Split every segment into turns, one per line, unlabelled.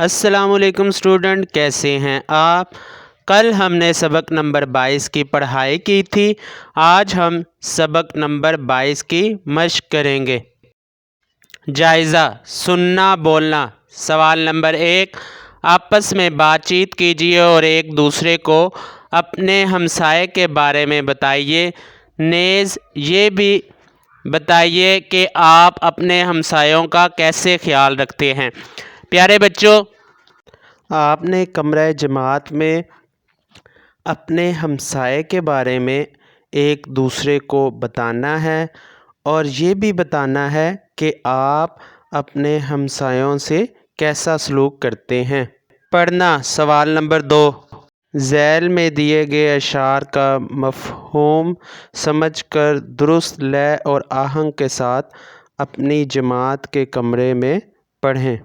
السلام علیکم اسٹوڈنٹ، کیسے ہیں آپ؟ کل ہم نے سبق نمبر 22 کی پڑھائی کی تھی۔ آج ہم سبق نمبر 22 کی مشق کریں گے۔ جائزہ: سننا بولنا۔ سوال نمبر 1، آپس میں بات چیت کیجیے اور ایک دوسرے کو اپنے ہمسائے کے بارے میں بتائیے۔ نیز یہ بھی بتائیے کہ آپ اپنے ہمسایوں کا کیسے خیال رکھتے ہیں۔ پیارے بچوں، آپ نے کمرہ جماعت میں اپنے ہمسائے کے بارے میں ایک دوسرے کو بتانا ہے اور یہ بھی بتانا ہے کہ آپ اپنے ہمسایوں سے کیسا سلوک کرتے ہیں۔ پڑھنا۔ سوال نمبر 2، ذیل میں دیے گئے اشعار کا مفہوم سمجھ کر درست لے اور آہنگ کے ساتھ اپنی جماعت کے کمرے میں پڑھیں۔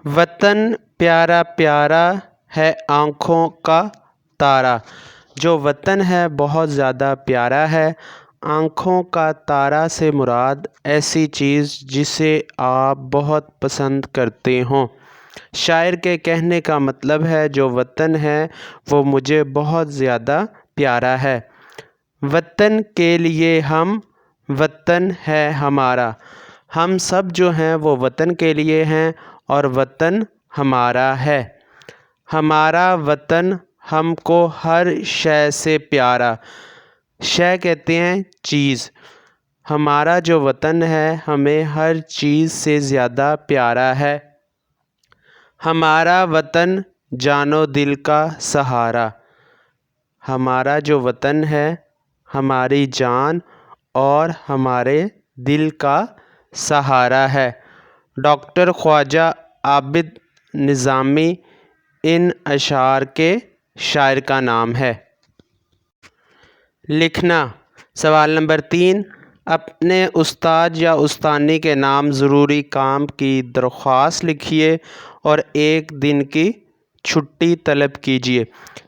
وطن پیارا پیارا ہے آنکھوں کا تارا۔ جو وطن ہے بہت زیادہ پیارا ہے۔ آنکھوں کا تارا سے مراد ایسی چیز جسے آپ بہت پسند کرتے ہوں۔ شاعر کے کہنے کا مطلب ہے جو وطن ہے وہ مجھے بہت زیادہ پیارا ہے۔ وطن کے لیے ہم، وطن ہے ہمارا۔ ہم سب جو ہیں وہ وطن کے لیے ہیں اور وطن ہمارا ہے۔ ہمارا وطن ہم کو ہر شے سے پیارا۔ شے کہتے ہیں چیز۔ ہمارا جو وطن ہے ہمیں ہر چیز سے زیادہ پیارا ہے۔ ہمارا وطن جان و دل کا سہارا۔ ہمارا جو وطن ہے ہماری جان اور ہمارے دل کا سہارا ہے۔ ڈاکٹر خواجہ عابد نظامی ان اشعار کے شاعر کا نام ہے۔ لکھنا۔ سوال نمبر 3، اپنے استاد یا استانی کے نام ضروری کام کی درخواست لکھیے اور ایک دن کی چھٹی طلب کیجیے۔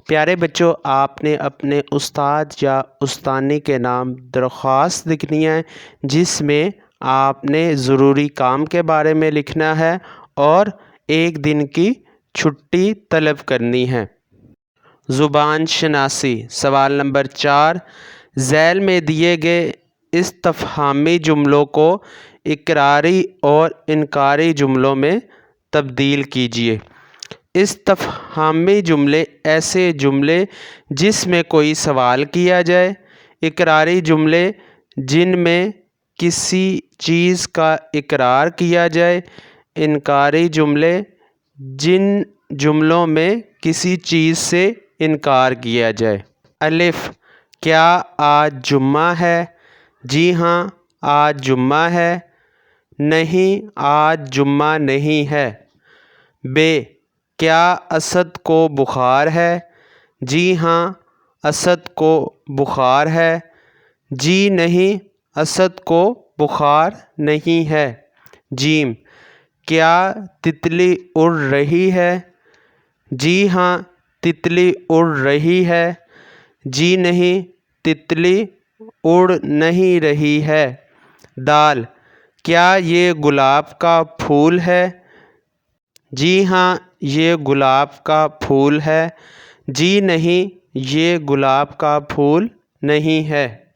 پیارے بچوں، آپ نے اپنے استاد یا استانی کے نام درخواست لکھنی ہے جس میں آپ نے ضروری کام کے بارے میں لکھنا ہے اور ایک دن کی چھٹی طلب کرنی ہے۔ زبان شناسی۔ سوال نمبر 4، ذیل میں دیے گئے استفہامی جملوں کو اقراری اور انکاری جملوں میں تبدیل کیجیے۔ استفہامی جملے ایسے جملے جس میں کوئی سوال کیا جائے۔ اقراری جملے جن میں کسی چیز کا اقرار کیا جائے۔ انکاری جملے جن جملوں میں کسی چیز سے انکار کیا جائے۔ الف، کیا آج جمعہ ہے؟ جی ہاں، آج جمعہ ہے۔ نہیں، آج جمعہ نہیں ہے۔ ب، کیا اسد کو بخار ہے؟ جی ہاں، اسد کو بخار ہے۔ جی نہیں، اسد کو بخار نہیں ہے۔ ج، کیا تتلی اڑ رہی ہے؟ جی ہاں، تتلی اڑ رہی ہے۔ جی نہیں، تتلی اڑ نہیں رہی ہے۔ د، کیا یہ گلاب کا پھول ہے؟ جی ہاں، یہ گلاب کا پھول ہے۔ جی نہیں، یہ گلاب کا پھول نہیں ہے۔